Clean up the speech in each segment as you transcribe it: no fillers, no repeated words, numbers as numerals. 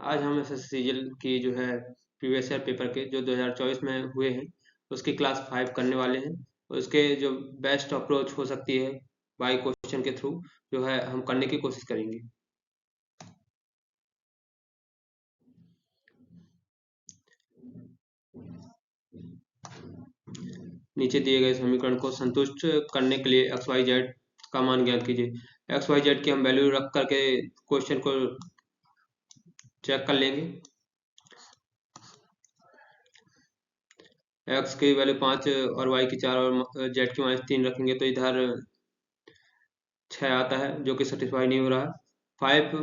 आज हम एसएससीजीएल की जो है प्रीवियस ईयर पेपर के जो 2024 में हुए हैं उसकी क्लास 5 करने वाले हैं। उसके जो बेस्ट अप्रोच हो सकती है बाई क्वेश्चन के थ्रू जो है हम करने की कोशिश करेंगे। नीचे दिए गए समीकरण को संतुष्ट करने के लिए एक्स वाई जेड का मान ज्ञात कीजिए। एक्स वाई जेड की हम वैल्यू रख करके क्वेश्चन को चेक कर लेंगे। एक्स की वैल्यू 5 और वाई की 4 और जेड की -3 रखेंगे तो इधर 6 आता है जो कि सेटिस्फाई नहीं हो रहा है। 5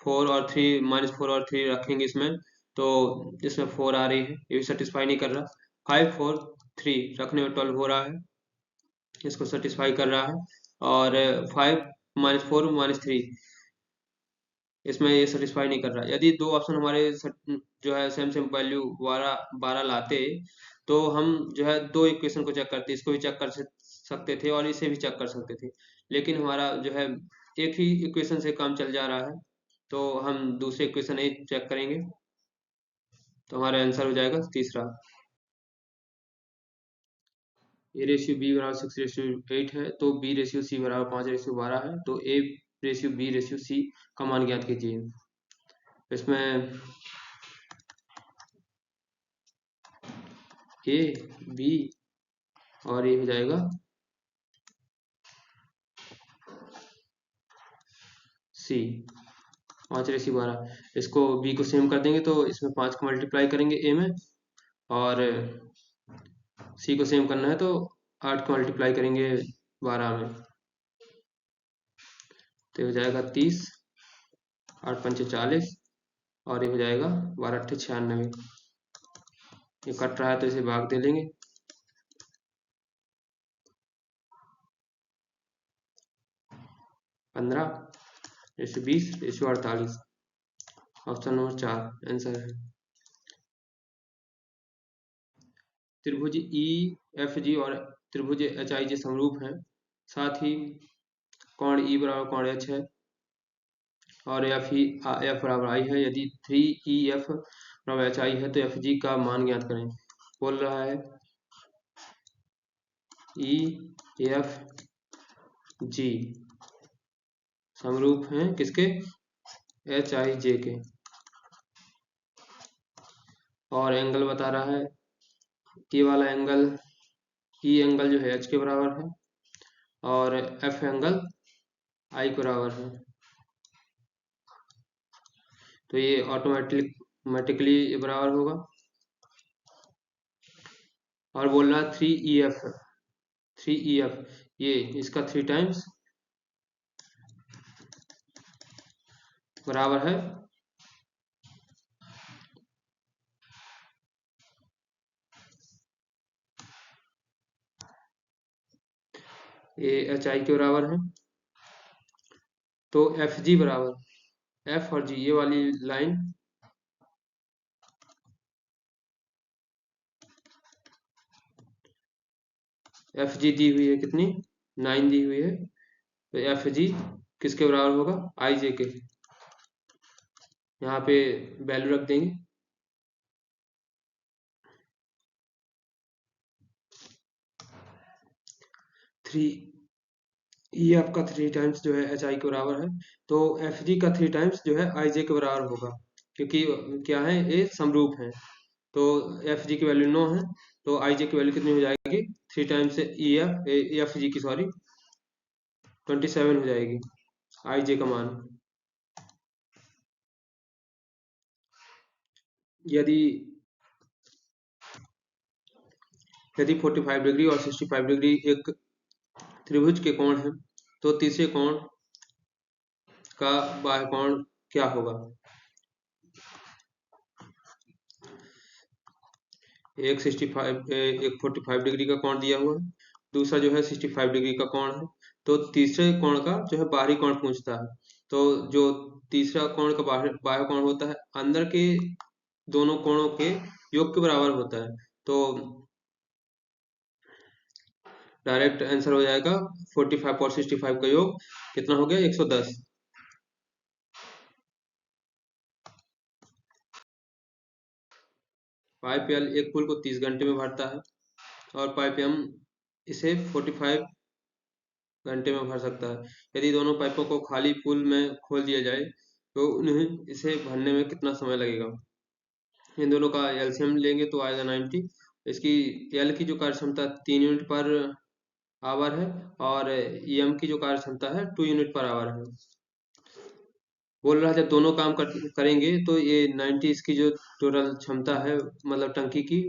4 और 3 -4 और 3 रखेंगे इसमें तो इसमें 4 आ रही है, ये भी सेटिस्फाई नहीं कर रहा। 5 4 3 रखने में 12 हो रहा है, इसको सेटिस्फाई कर रहा है। और 5 -4 -3 इसमें ये सेटिस्फाई नहीं कर रहा। यदि दो ऑप्शन हमारे जो है सेम सेम वैल्यू 12 लाते तो हम जो है दो इक्वेशन को चेक करते, इसको भी चेक कर सकते थे और इसे भी चेक कर सकते थे, लेकिन हमारा जो है एक ही इक्वेशन से काम चल जा रहा है तो हम दूसरे इक्वेशन ही चेक करेंगे। तो हमारा आंसर हो जाएगा तीसरा। ए रेशियो बी बराबर 6:8 है तो बी रेशियो सी बराबर 5:12 है तो A ratio B ratio C का मान ज्ञात कीजिए। इसमें ए बी और ये हो जाएगा सी 5:12। इसको बी को सेम कर देंगे तो इसमें 5 को मल्टीप्लाई करेंगे ए में, और सी को सेम करना है तो 8 को मल्टीप्लाई करेंगे 12 में, तो हो जाएगा 30, 8 पंचे 40 और ये हो जाएगा 12 अट्ठे 96। ये कट रहा है तो इसे भाग दे लेंगे। 15:20:48 ऑप्शन नंबर 4 आंसर है। त्रिभुज ई एफ जी और त्रिभुज एच आई जी समरूप हैं, साथ ही कोण ई बराबर कोण एच है और एफ बराबर आई है। यदि 3 ई एफ बराबर एच आई है तो एफ जी का मान ज्ञात करें। बोल रहा है ई एफ जी समरूप हैं किसके, एच आई जे के, और एंगल बता रहा है ये वाला एंगल, ई एंगल जो है एच के बराबर है और एफ एंगल आई के बराबर है, तो ये ऑटोमेटिकली बराबर होगा। और बोल रहा 3 ई एफ ये इसका 3 टाइम्स बराबर है ये एच आई के बराबर है। तो एफ जी बराबर एफ और जी ये वाली लाइन एफ जी दी हुई है कितनी, 9 दी हुई है, तो एफ जी किसके बराबर होगा, आई जे के। यहाँ पे वैल्यू रख देंगे। थ्री ई एफ का 3 टाइम्स जो है एच आई के बराबर है तो एफ जी का 3 टाइम्स जो है आई जे के बराबर होगा, क्योंकि क्या है ये समरूप है। तो एफ जी की वैल्यू 9 है तो आई जे की वैल्यू कितनी हो जाएगी, 3 टाइम्स एफ जी की सॉरी 27 हो जाएगी आई जे का मान। यदि 45 डिग्री और 65 डिग्री एक त्रिभुज के कोण है तो तीसरे कोण का बाह्य कोण क्या होगा। एक 45 डिग्री का कोण दिया हुआ है, दूसरा जो है 65 डिग्री का कोण है, तो तीसरे कोण का जो है बाहरी कोण पूछता है। तो जो तीसरा कोण का बाह्य कोण होता है अंदर के दोनों कोणों के योग के बराबर होता है, तो डायरेक्ट आंसर हो जाएगा 45 और 65 का योग कितना हो गया, 110। पाइप एल एक पुल को 30 घंटे में भरता है और पाइप एम इसे 45 घंटे में भर सकता है। यदि दोनों पाइपों को खाली पुल में खोल दिया जाए तो उन्हें इसे भरने में कितना समय लगेगा। इन दोनों का एलसीएम लेंगे तो आएगा 90। इसकी एल की जो कार्य क्षमता 3 यूनिट पर आवर है और एम की जो कार्य क्षमता है 2 यूनिट पर आवर है। बोल रहा है जब दोनों काम करेंगे तो ये 90 इसकी जो टोटल क्षमता है मतलब टंकी की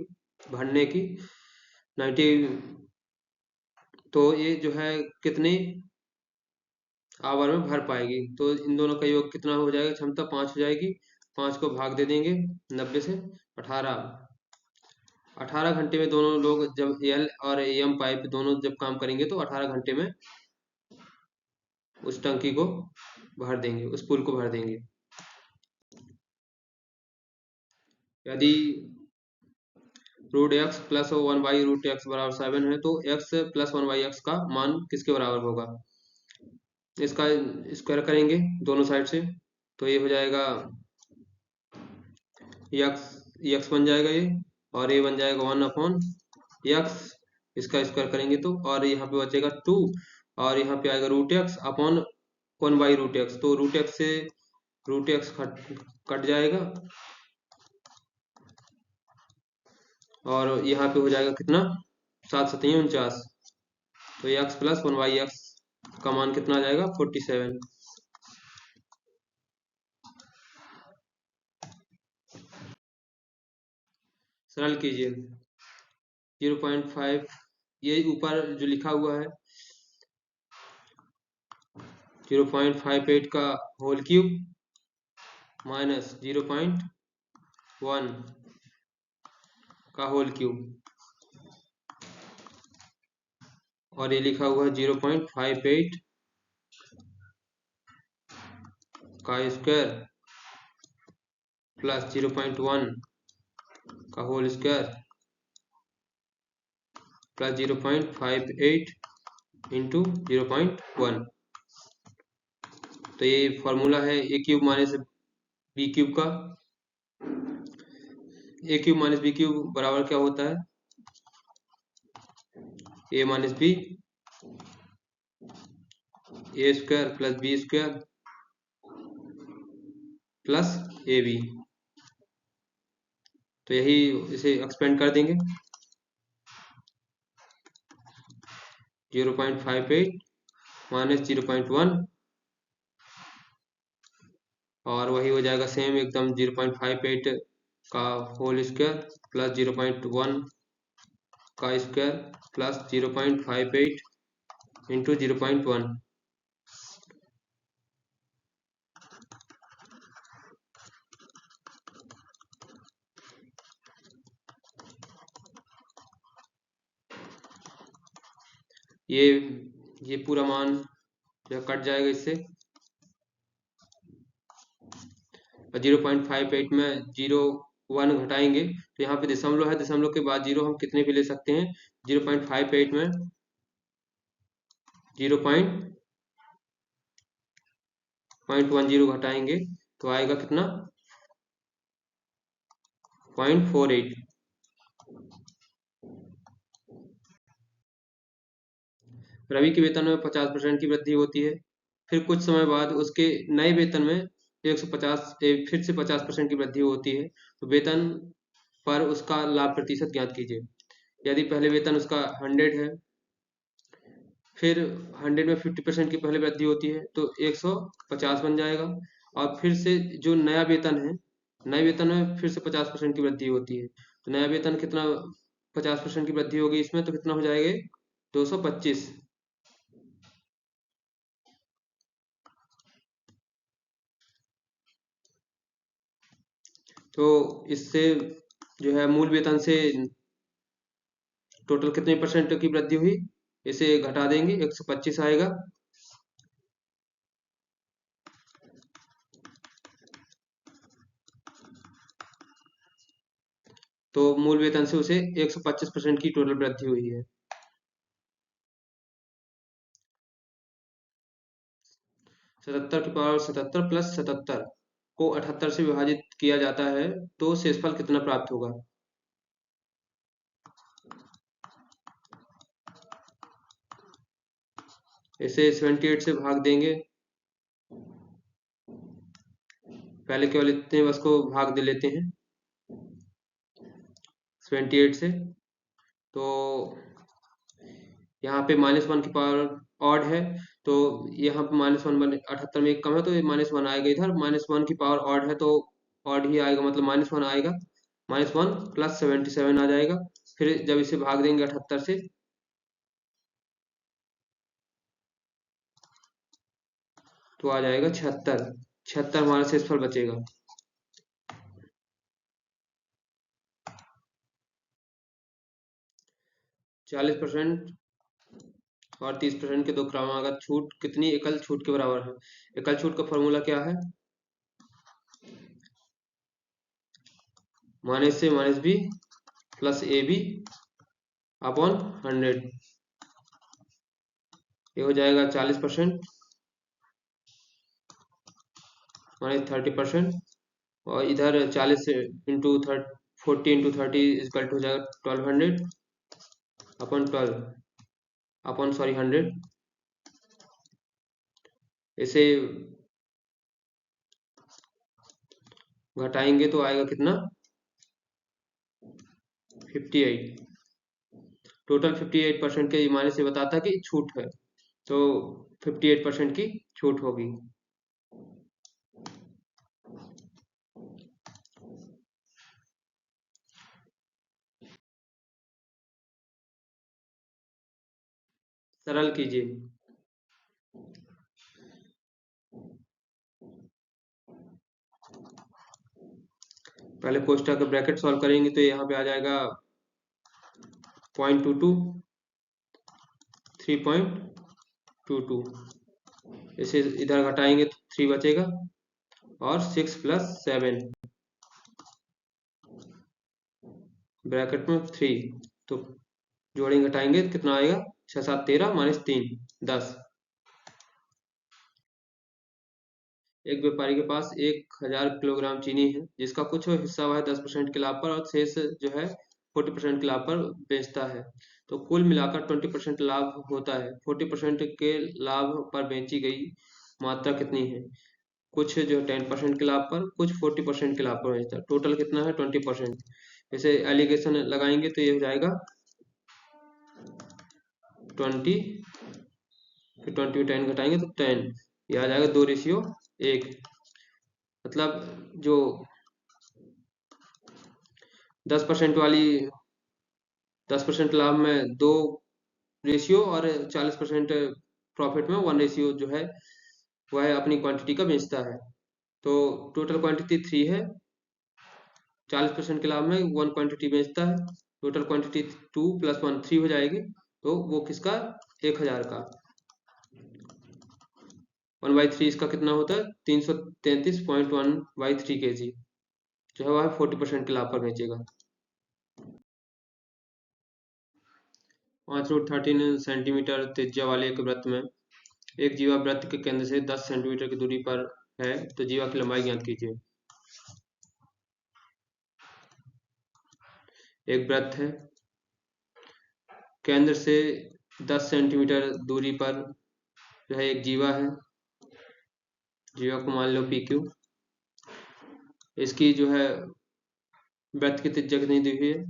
भरने की 90, तो ये जो है कितने आवर में भर पाएगी। तो इन दोनों का योग कितना हो जाएगा, क्षमता 5 हो जाएगी। 5 को भाग दे देंगे 90 से, 18 घंटे में दोनों लोग जब एल और एम पाइप दोनों जब काम करेंगे तो 18 घंटे में उस टंकी को भर देंगे, उस पुल को भर देंगे। यदि रूट एक्स प्लस 1/√x बराबर 7 है तो x प्लस 1/x का मान किसके बराबर होगा। इसका स्क्वायर करेंगे दोनों साइड से तो ये हो जाएगा x बन जाएगा ये, और ये बन जाएगा 1/x। इसका स्क्वायर करेंगे तो, और यहाँ पे बचेगा 2 और यहाँ पे आएगा √x अपॉन 1/√x। तो √x से √x कट जाएगा और यहाँ पे हो जाएगा कितना 7 7 49। तो x प्लस 1/x का मान कितना आ जाएगा 47। सरल कीजिए 0.5, ये ऊपर जो लिखा हुआ है 0.58 का होल क्यूब माइनस 0.1 का होल क्यूब, और ये लिखा हुआ है 0.58 का स्क्वायर प्लस 0.1 का होल स्क्वायर प्लस 0.58 इंटू 0.1। तो ये फॉर्मूला है A cube minus B cube का। A cube minus B cube बराबर क्या होता है, A minus B, A square plus B square plus A B. तो यही इसे एक्सपेंड कर देंगे 0.58 माइनस 0.1 और वही हो जाएगा सेम एकदम 0.58 का होल स्क्वायर प्लस 0.1 का स्क्वायर प्लस 0.58 इंटू 0.1। ये पूरा मान जो कट जाएगा इससे, 0.58 में 0.1 घटाएंगे तो यहाँ पे दशमलव है, दशमलव के बाद 0 हम कितने भी ले सकते हैं। 0.58 में 0.10 घटाएंगे तो आएगा कितना 0.48। रवि के वेतन में 50% की वृद्धि होती है, फिर कुछ समय बाद उसके नए वेतन में 150 फिर से 50% की वृद्धि होती है। तो वेतन पर उसका लाभ प्रतिशत ज्ञात कीजिए। यदि पहले वेतन उसका 100 है, फिर 100 में 50% की पहले वृद्धि होती है तो 150 बन जाएगा, और फिर से जो नया वेतन है, नए वेतन में फिर से 50% की वृद्धि होती है। तो नया वेतन कितना 50% की वृद्धि होगी इसमें तो कितना हो जाएगा 225। तो इससे जो है मूल वेतन से टोटल कितने परसेंट की वृद्धि हुई, इसे घटा देंगे 125 आएगा। तो मूल वेतन से उसे 125% की टोटल वृद्धि हुई है। 77 की पावर 77 प्लस 77 को 78 से विभाजित किया जाता है तो शेषफल कितना प्राप्त होगा। इसे 78 से भाग देंगे, पहले केवल इतने बस को भाग दे लेते हैं 78 से। तो यहाँ पे -1 की पावर ऑड है, तो यहाँ पे -1 78 में एक कम है, तो ये -1 आएगा इधर। -1 की पावर ऑड है तो ऑड ही आएगा, मतलब -1 आएगा। -1 प्लस 77 आ जाएगा। फिर जब इसे भाग देंगे 78 से, तो आ जाएगा 76। 76 हमारा शेषफल बचेगा। 40% और 30% के दो क्रमागत छूट कितनी एकल छूट के बराबर है? एकल छूट का फॉर्मूला क्या है? -A-B plus AB upon 100। ये हो जाएगा 40% -30%, और इधर 40 इंटू 40 इंटू 30 इजकल टू हो जाएगा 1200 अपॉन 12 अपॉन सॉरी 100। इसे घटाएंगे तो आएगा कितना? 58। टोटल 58% के माने से बताता है कि छूट है, तो 58% की छूट होगी। सरल कीजिए। पहले कोष्ठक का ब्रैकेट सॉल्व करेंगे तो यहाँ पे आ जाएगा 0.22 3.22। इसे इधर घटाएंगे तो 3 बचेगा, और 6 प्लस 7 ब्रैकेट में 3, तो जोड़ेंगे घटाएंगे तो कितना आएगा? 6 7 13 -3 10। एक व्यापारी के पास 1000 किलोग्राम चीनी है, जिसका कुछ हिस्सा वह 10% के लाभ पर और शेष जो है 40% के लाभ पर बेचता है। तो कुल मिलाकर 20% लाभ होता है। 40% के लाभ पर बेची गई मात्रा कितनी है? कुछ जो 10% के लाभ पर, कुछ 40% के लाभ पर बेचता है। टोटल कितना है? 20%। जैसे एलिगेशन लगाएंगे तो ये हो जाएगा 20, फिर 20 10 घटाएंगे तो 10, ये आ जाएगा 2:1। मतलब जो 10% वाली 10% लाभ में 2 रेशियो, और 40% प्रॉफिट में 1 रेशियो जो है वह अपनी क्वांटिटी का बेचता है। तो टोटल क्वांटिटी 3 है, 40% के लाभ में 1 क्वांटिटी बेचता है। टोटल क्वांटिटी 2 + 1 3 हो जाएगी, तो वो किसका? 1000 का। 1/3 इसका कितना होता है? 333.1/3 kg, जो है वह 40% के लाभ पर बेचेगा। 5√13 सेंटीमीटर त्रिज्या वाले एक वृत्त में एक जीवा वृत्त के केंद्र से 10 सेंटीमीटर की दूरी पर है, तो जीवा की लंबाई ज्ञात कीजिए। एक वृत्त है, केंद्र से 10 सेंटीमीटर दूरी पर जो है एक जीवा है, जीवा को मान लो PQ। इसकी जो है वृत्त की त्रिज्या कितनी दी हुई है?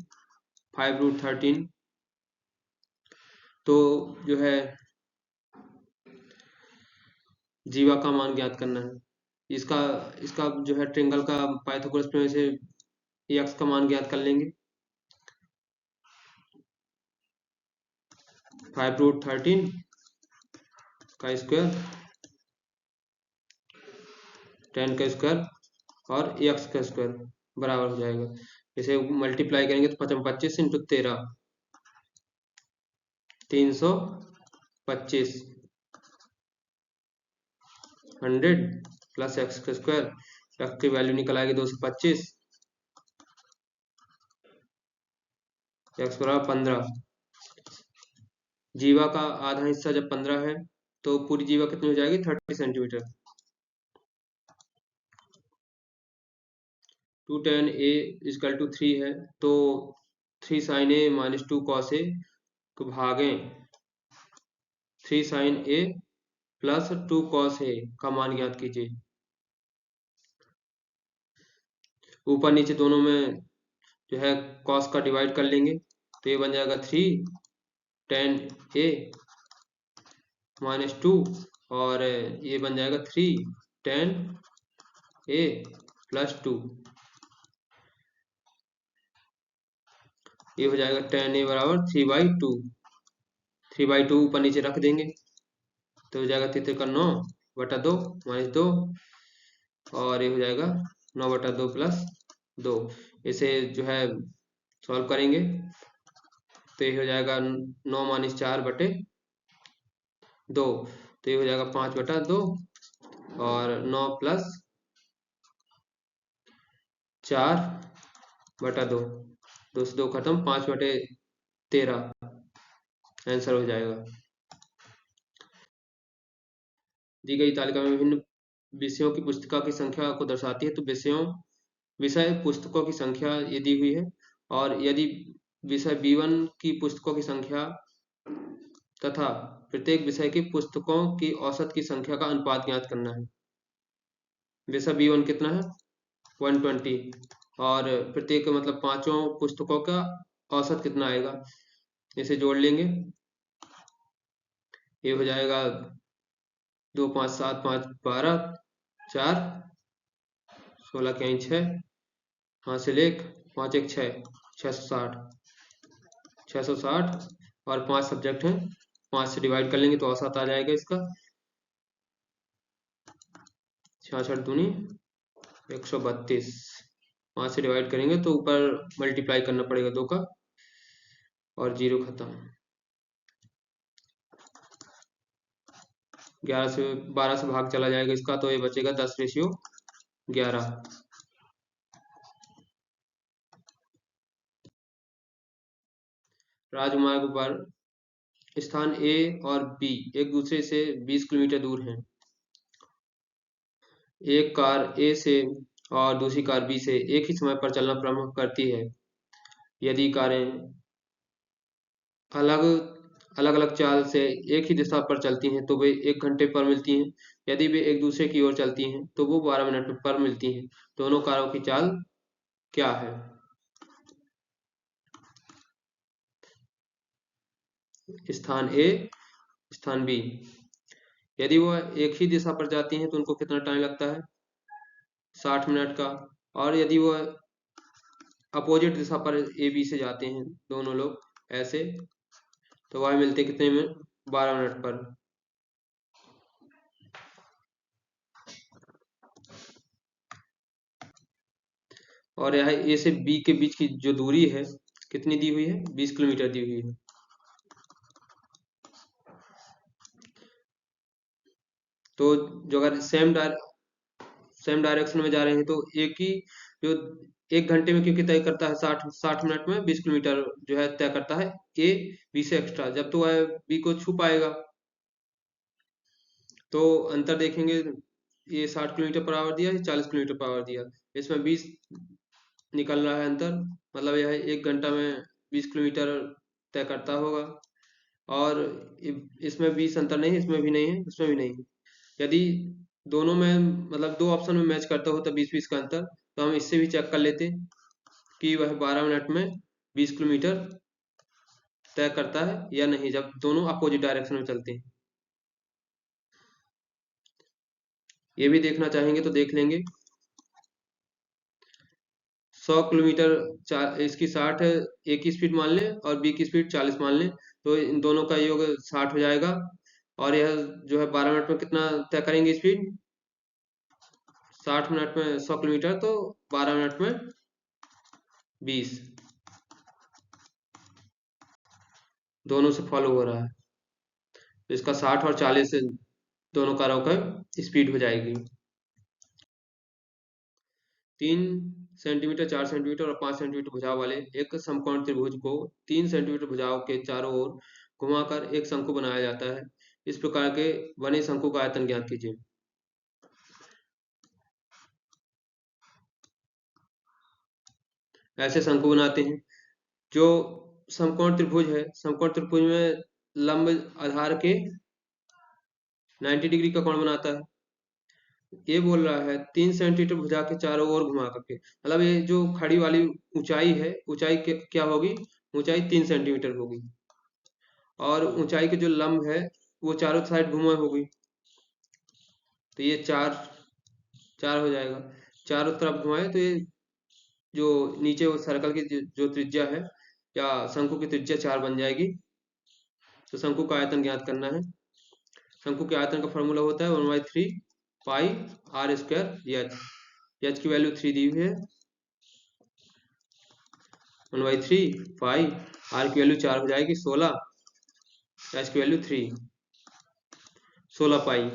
5√13। तो जो है जीवा का मान ज्ञात करना है। इसका इसका जो है ट्रेंगल का पाइथागोरस प्रमेय से एक्स का मान ज्ञात कर लेंगे। 5√13 का स्क्वायर, 10 का स्क्वायर और एक्स का स्क्वायर बराबर हो जाएगा। इसे मल्टीप्लाई करेंगे तो 25 इंटू 13 325, 100 प्लस एक्स का स्क्वायर, एक्स की वैल्यू निकल आएगी 225, एक्स बराबर 15। जीवा का आधा हिस्सा जब 15 है, तो पूरी जीवा कितनी हो जाएगी? 30 सेंटीमीटर। 2 tan A = 3 है, तो 3 sin A - 2 cos A को भागें 3 sign A plus 2 cos A का मान ज्ञात कीजिए। ऊपर नीचे दोनों में जो है कॉस का डिवाइड कर लेंगे, तो ये बन जाएगा 3 tan ए -2, और ये बन जाएगा 3 tan ए +2। ये हो जाएगा tan ए बराबर 3/2। 3/2 ऊपर नीचे रख देंगे तो हो जाएगा 3 का 9/2 -2, और ये हो जाएगा 9/2 + 2। इसे जो है सॉल्व करेंगे तो ये हो जाएगा 9 - 4/2, तो ये हो जाएगा 5/2, और 9 + 4/2, 2 से 2 खत्म, 5/13 आंसर हो जाएगा। दी गई तालिका में विभिन्न विषयों की पुस्तिका की संख्या को दर्शाती है। तो विषय पुस्तकों की संख्या ये दी हुई है, और यदि विषय B1 की पुस्तकों की संख्या तथा प्रत्येक विषय की पुस्तकों की औसत की संख्या का अनुपात ज्ञात करना है। विषय B1 कितना है 120, और प्रत्येक मतलब पांचों पुस्तकों का औसत कितना आएगा, इसे जोड़ लेंगे। ये हो जाएगा 2 5 7 5 12, 4 16 के 6, हासिल 1 5 1 6, 660, और 5 सब्जेक्ट हैं, 5 से डिवाइड कर लेंगे तो औसत आ जाएगा इसका 66 दूनी 132। 5 से डिवाइड करेंगे तो ऊपर मल्टीप्लाई करना पड़ेगा 2 का, और 0 खत्म। 12 से भाग चला जाएगा इसका, तो ये बचेगा 10/11। राजमार्ग पर स्थान ए और बी एक दूसरे से 20 किलोमीटर दूर हैं। एक कार ए से और दूसरी कार बी से एक ही समय पर चलना प्रारंभ करती है। यदि कारें अलग अलग अलग चाल से एक ही दिशा पर चलती हैं तो वे 1 घंटे पर मिलती हैं। यदि वे एक दूसरे की ओर चलती हैं तो वो 12 मिनट पर मिलती हैं। दोनों कारों की चाल क्या है? स्थान ए, स्थान बी। यदि वो एक ही दिशा पर जाती हैं तो उनको कितना टाइम लगता है 60 मिनट का, और यदि वो अपोजिट दिशा पर ए बी से जाते हैं दोनों लोग ऐसे, तो वह मिलते कितने में 12 मिनट पर। और यह ए से बी के बीच की जो दूरी है कितनी दी हुई है 20 किलोमीटर दी हुई है। तो जो अगर सेम डायरेक्शन में जा रहे हैं तो एक ही जो 1 घंटे में क्योंकि तय करता है 60 मिनट में 20 किलोमीटर जो है तय करता है ए बी से एक्स्ट्रा, जब तो वह बी को छू पाएगा। तो अंतर देखेंगे, ये 60 किलोमीटर पर आवर दिया, ये 40 किलोमीटर पर आवर दिया, इसमें 20 निकल रहा है अंतर, मतलब यह 1 घंटा में 20 किलोमीटर तय करता होगा। और इसमें 20 अंतर नहीं है, इसमें भी नहीं है, इसमें भी नहीं है। यदि दोनों में मतलब 2 ऑप्शन में मैच करता हो तो 20-20 का अंतर, तो हम इससे भी चेक कर लेते कि वह 12 मिनट में 20 किलोमीटर तय करता है या नहीं, जब दोनों अपोजिट डायरेक्शन में चलते हैं। ये भी देखना चाहेंगे तो देख लेंगे। 100 किलोमीटर इसकी 60 ए की स्पीड मान लें और बी की स्पीड 40 मान लें, तो इन दोनों का योग 60 हो जाएगा। और यह जो है 12 मिनट में कितना तय करेंगे स्पीड, 60 मिनट में 100 किलोमीटर, तो 12 मिनट में 20, दोनों से फॉलो हो रहा है, तो इसका 60 और 40 दोनों कारों का स्पीड हो जाएगी। 3 सेंटीमीटर, 4 सेंटीमीटर और 5 सेंटीमीटर भुजाव वाले एक समकोण त्रिभुज को 3 सेंटीमीटर भुजाव के चारों ओर घुमाकर एक शंकु बनाया जाता है। इस प्रकार के बने शंकु का आयतन ज्ञात कीजिए। ऐसे शंकु बनाते हैं। जो समकोण त्रिभुज है, समकोण त्रिभुज में लंब आधार के 90 डिग्री का कोण बनाता है। ये बोल रहा है 3 सेंटीमीटर भुजा के चारों ओर घुमा करके, मतलब ये जो खड़ी वाली ऊंचाई है, ऊंचाई क्या होगी, ऊंचाई 3 सेंटीमीटर होगी, और ऊंचाई के जो लंब है वो चारों साइड घुमा होगी, तो ये चार चार हो जाएगा। चारों तरफ घुमाए तो ये जो नीचे वो सर्कल की जो त्रिज्या है या शंकु की त्रिज्या 4 बन जाएगी। तो शंकु का आयतन ज्ञात करना है। शंकु के आयतन का फॉर्मूला होता है 1/3 पाई आर स्क्वायर एच। एच की वैल्यू 3 दी हुई है, 1/3 पाई, आर की वैल्यू 4 हो जाएगी 16, एच की वैल्यू 3, 16 पाई।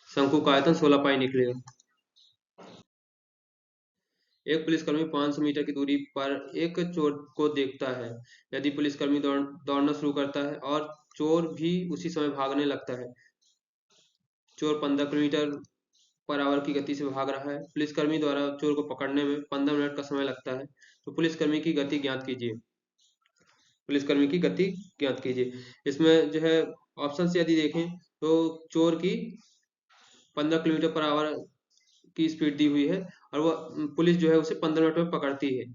शंकु का आयतन 16 पाई निकलेगा। एक पुलिसकर्मी 500 मीटर की दूरी पर एक चोर को देखता है। यदि पुलिसकर्मी दौड़ना शुरू करता है और चोर भी उसी समय भागने लगता है। चोर 15 किलोमीटर पर आवर की गति से भाग रहा है। पुलिसकर्मी द्वारा चोर को पकड़ने में 15 मिनट का समय लगता है। तो पुलिसकर्मी की गति ज्ञात कीजिए। पुलिसकर्मी की गति ज्ञात कीजिए। इसमें जो है ऑप्शन से यदि देखें तो चोर की 15 किलोमीटर पर आवर की स्पीड दी हुई है और वह पुलिस जो है उसे 15 मिनट में पकड़ती है।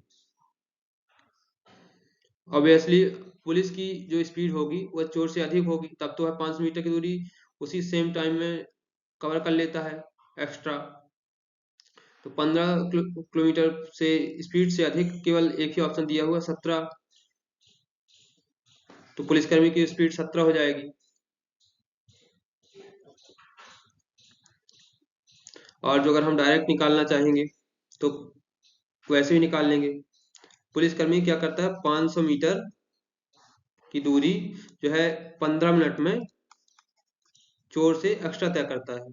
ऑब्वियसली पुलिस की जो स्पीड होगी वह चोर से अधिक होगी, तब तो वह 500 मीटर की दूरी उसी सेम टाइम में कवर कर लेता है एक्स्ट्रा। तो 15 किलोमीटर से स्पीड से अधिक केवल एक ही ऑप्शन दिया हुआ 17, तो पुलिसकर्मी की स्पीड 17 हो जाएगी। और जो अगर हम डायरेक्ट निकालना चाहेंगे तो वैसे भी निकाल लेंगे। पुलिसकर्मी क्या करता है, 500 मीटर की दूरी जो है 15 मिनट में चोर से एक्स्ट्रा तय करता है।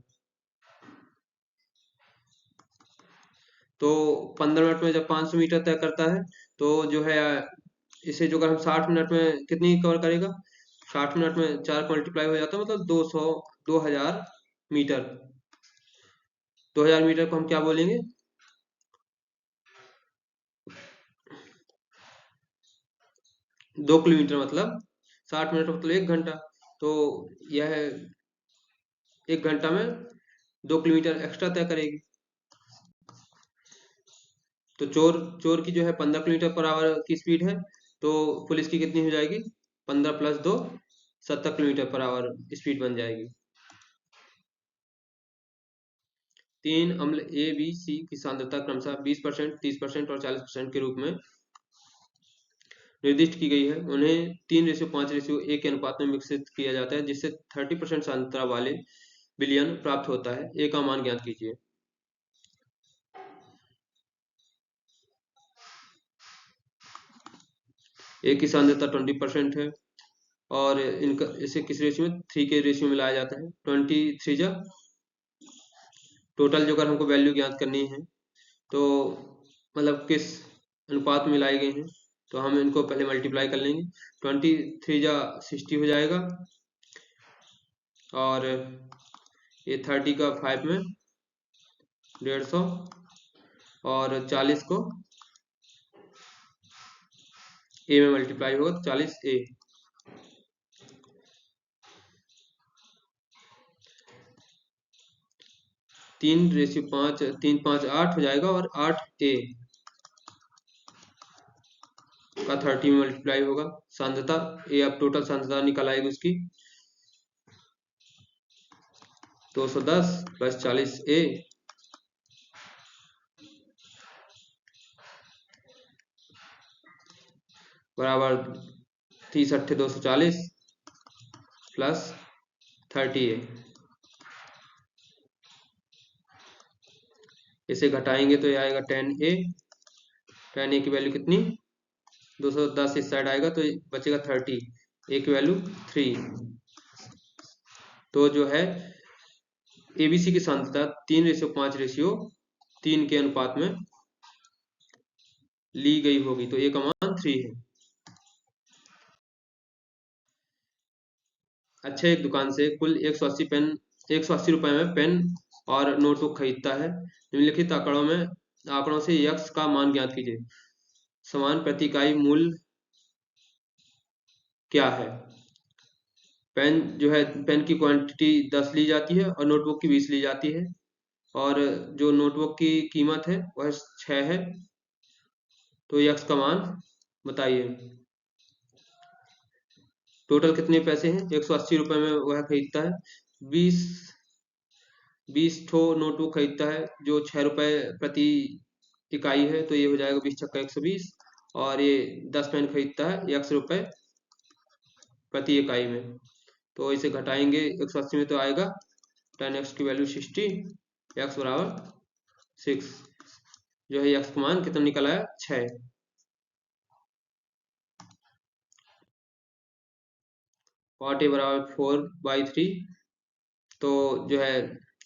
तो 15 मिनट में जब 500 मीटर तय करता है तो जो है इसे जो अगर हम 60 मिनट में कितनी कवर करेगा, 60 मिनट में 4 का मल्टीप्लाई हो जाता है, मतलब 2000 मीटर। 2000 मीटर को हम क्या बोलेंगे, 2 किलोमीटर, मतलब 60 मिनट मतलब 1 घंटा। तो यह 1 घंटा में 2 किलोमीटर एक्स्ट्रा तय करेगी। तो चोर चोर की जो है 15 किलोमीटर पर आवर की स्पीड है, तो पुलिस की कितनी हो जाएगी, 15 + 2 70 किलोमीटर पर आवर स्पीड बन जाएगी। 3 अम्ल ए बी सी की सांद्रता क्रमशः 20%, 30% और 40% के रूप में निर्दिष्ट की गई है। उन्हें 3:5:1 के अनुपात में विकसित किया जाता है, जिससे 30% सांद्रता वाले विलयन प्राप्त होता है। ए का मान ज्ञात कीजिए। ए की सांद्रता 20% है और इनका इसे किस रेशियो में, 3 के रेशियो में लाया जाता है। 23 जा टोटल जो अगर हमको वैल्यू ज्ञात करनी है तो मतलब किस अनुपात में लाई गई हैं, तो हम इनको पहले मल्टीप्लाई कर लेंगे। 23 जा 60 हो जाएगा और ये 30 का 5 में 150 और 40 को ए में मल्टीप्लाई होगा तो 40 ए। 3:5, 3 5 8 हो जाएगा और 8 ए का 30 में मल्टीप्लाई होगा। सांद्रता ए, अब टोटल सांद्रता निकल आएगी उसकी 210 + 40 ए बराबर 30 × 8 = 240 + 30 ए। इसे घटाएंगे तो ये आएगा 10 ए। 10 ए की वैल्यू कितनी, 210 इस साइड आएगा तो बचेगा 30, ए की वैल्यू 3। तो जो है एबीसी की सांद्रता 3:5:3 के अनुपात में ली गई होगी, तो ए का मान 3 है। अच्छा, एक दुकान से कुल 180 रुपए में पेन और नोटबुक खरीदता है। निम्नलिखित आंकड़ों से यक्स का मान ज्ञात कीजिए। समान प्रति इकाई मूल्य क्या है। पेन जो है, पेन की क्वांटिटी 10 ली जाती है और नोटबुक की 20 ली जाती है, और जो नोटबुक की कीमत है वह 6 है। तो यक्स का मान बताइए। टोटल कितने पैसे हैं? 180 रुपये में वह खरीदता है। 20 20 ठो नोटबुक खरीदता है जो 6 रुपये प्रति इकाई है, तो ये हो जाएगा 20 छक्का 120। और ये 10 पेन खरीदता है x रुपये प्रति इकाई में, तो इसे घटाएंगे 180 में तो आएगा 10x की वैल्यू 60, x बराबर 6। जो है x का मान कितना निकला है? 6। कॉट ए बराबर 4/3, तो जो है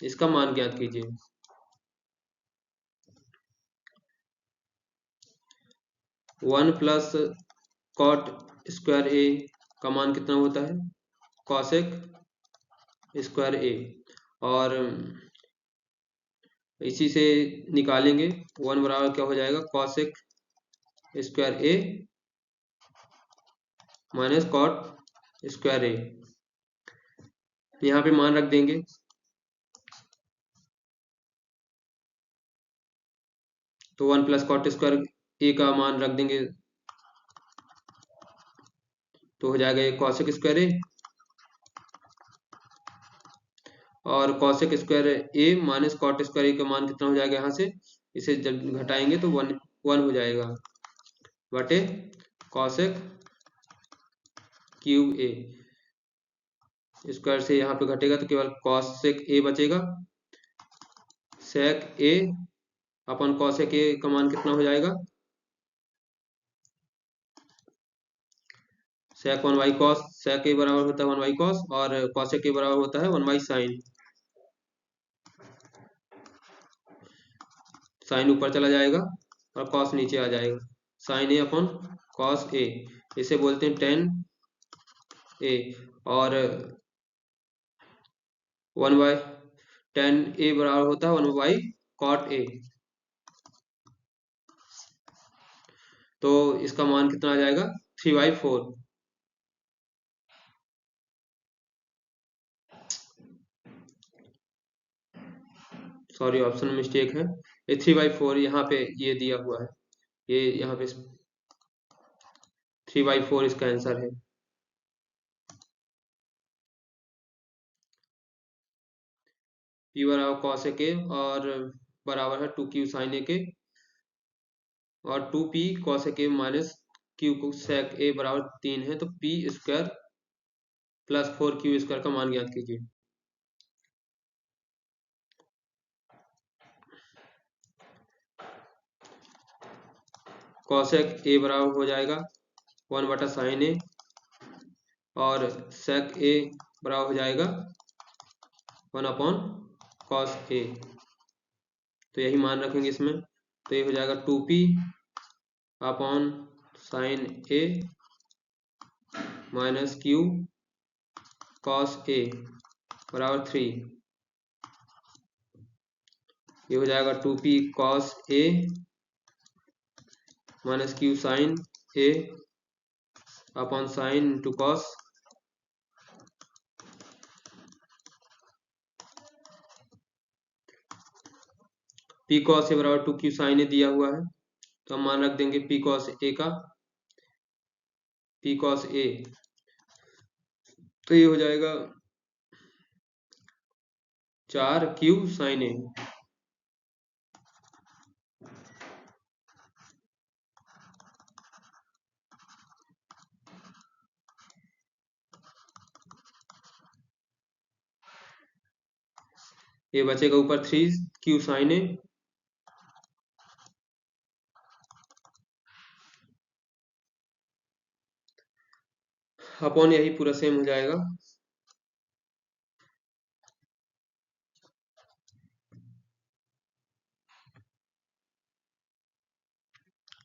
इसका मान ज्ञात कीजिए। 1 प्लस कॉट स्क्वायर ए का मान कितना होता है? कॉसेक स्क्वायर ए, और इसी से निकालेंगे 1 बराबर क्या हो जाएगा? कॉसेक स्क्वायर ए माइनस कॉट स्क्वायर ए। यहाँ पे मान रख देंगे, तो 1 प्लस कॉट स्क्वायर ए का मान रख देंगे, तो हो जाएगा ये कॉसेक स्क्वायर ए, और कॉसेक स्क्वायर ए माइनस कॉट स्क्वायर ए का मान कितना हो जाएगा? यहाँ से इसे जब घटाएंगे तो 1 हो जाएगा बटे कॉसेक क्यूब ए। स्क्वायर से यहाँ पे घटेगा तो केवल कॉसेक ए बचेगा। सेक ए अपन कॉसेक ए का मान कितना हो जाएगा? सेक 1 बाई कॉस, सेक ए बराबर होता है 1 बाई कॉस, और कॉसेक ए बराबर होता है 1 बाई साइन। साइन ऊपर चला जाएगा और कॉस नीचे आ जाएगा। Sign A upon cos A, इसे बोलते हैं टेन ए, और 1 बाई टेन ए बराबर होता है 1 बाई कॉट ए। तो इसका मान कितना आ जाएगा? 3/4। सॉरी, ऑप्शन मिस्टेक है। ये 3/4 यहाँ पे ये दिया हुआ है, ये यहाँ पे 3/4 इसका आंसर है। पी बराबर कॉस ए के और बराबर है 2q साइन ए के, और 2p कॉस ए के माइनस क्यू सेक ए बराबर 3 है, तो P square plus 4q square का मान ज्ञात कीजिए। कॉसेक ए बराबर हो जाएगा 1 बटा साइन ए, और सेक ए बराबर हो जाएगा 1 अपॉन कॉस ए। तो यही मान रखेंगे इसमें, तो ये हो जाएगा 2p upon sine A minus Q cos A बराबर 3। ये हो जाएगा 2p cos A minus Q sine A upon sine into cos. P cos A बराबर 2q साइन ए दिया हुआ है, तो हम मान रख देंगे पी कॉस ए का, पी कॉस ए, तो ये हो जाएगा 4q साइन ए। ये बचेगा ऊपर 3q साइन ए, अपॉन यही पूरा सेम हो जाएगा।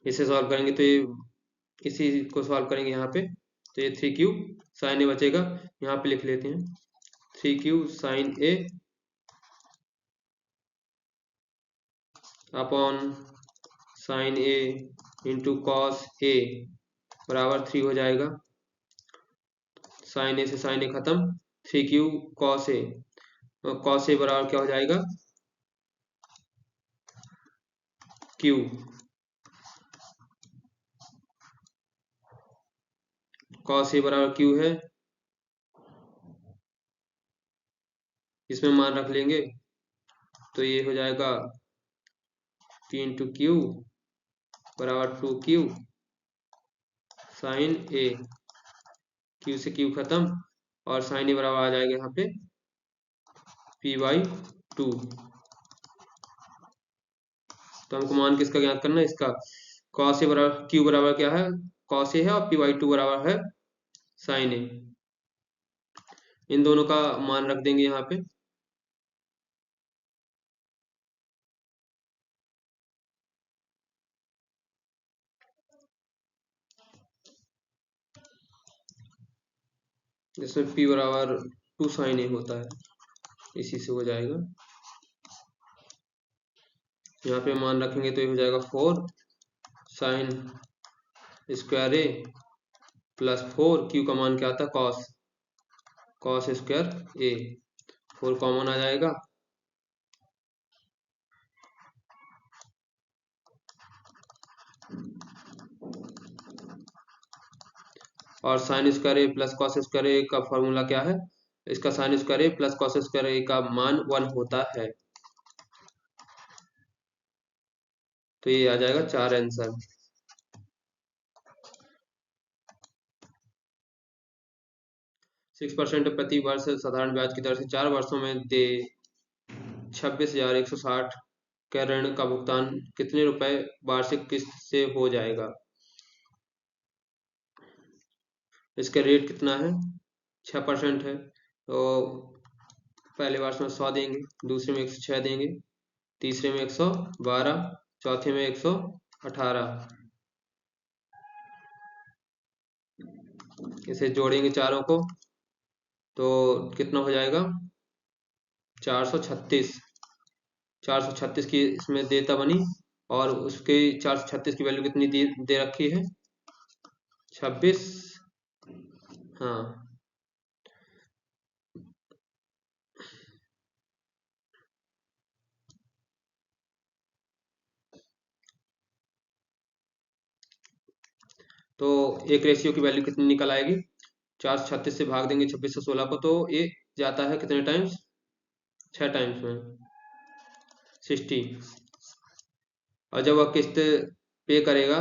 इसे सॉल्व करेंगे तो ये, इसी को सॉल्व करेंगे यहाँ पे, तो ये 3q साइन ए बचेगा। यहाँ पे लिख लेते हैं 3q sign A upon sine A into cos A बराबर 3 हो जाएगा। साइन ए से साइन ए खत्म, 3q cos A, cos A बराबर क्या हो जाएगा, q, कॉस ए बराबर q है, इसमें मान रख लेंगे तो ये हो जाएगा p इंटू क्यू बराबर 2q साइन ए, q से q खत्म और साइन ए बराबर आ जाएगा यहाँ पे p/2। तो हमको मान किसका ज्ञात करना है, इसका कॉस ए बराबर q बराबर क्या है, कॉस ए है और p/2 बराबर है साइन ए। इन दोनों का मान रख देंगे यहाँ पे, जिसमें p बराबर 2 साइन ए होता है, इसी से हो जाएगा। यहाँ पे मान रखेंगे तो ये हो जाएगा 4 साइन स्क्वायर ए प्लस 4 क्यू का मान क्या आता है, कॉस, कॉस स्क्वायर ए, 4 कॉमन आ जाएगा और साइन स्क्वायर ए प्लस कॉस स्क्वायर ए का फॉर्मूला क्या है, इसका साइन स्क्वायर ए प्लस कॉस स्क्वायर ए का मान 1 होता है। तो ये आ जाएगा 4 आंसर। 6% प्रति वर्ष साधारण ब्याज की दर से 4 वर्षों में दे 26,160 के ऋण का भुगतान कितने रुपए वार्षिक किस्त से हो जाएगा। इसका रेट कितना है, 6% है, तो पहले वर्ष में 100 देंगे, दूसरे में 106 देंगे, तीसरे में 112, चौथे में 118। इसे जोड़ेंगे चारों को तो कितना हो जाएगा, 436। 436 की इसमें देयता बनी और उसके 436 की वैल्यू कितनी दे रखी है, 26। हाँ, तो एक रेशियो की वैल्यू कितनी निकल आएगी, 436 से भाग देंगे 2616 को तो ये जाता है कितने टाइम्स, 6 टाइम्स में 60। और जब वह किस्त पे करेगा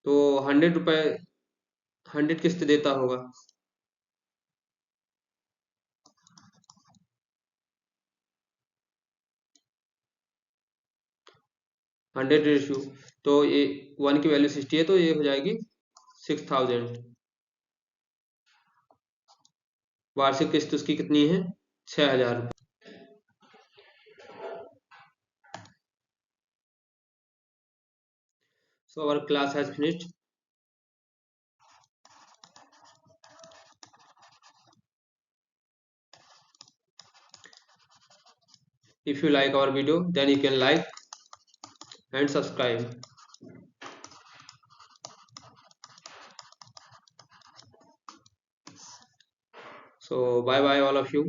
तो 100 रुपए 100 किस्त देता होगा, 100 रेशियो, तो ये 1 की वैल्यू 60 है तो ये हो जाएगी 6000। वार्षिक किस्त उसकी कितनी है, 6000 रुपये। So our class has finished. If you like our video, then you can like and subscribe. So bye bye all of you.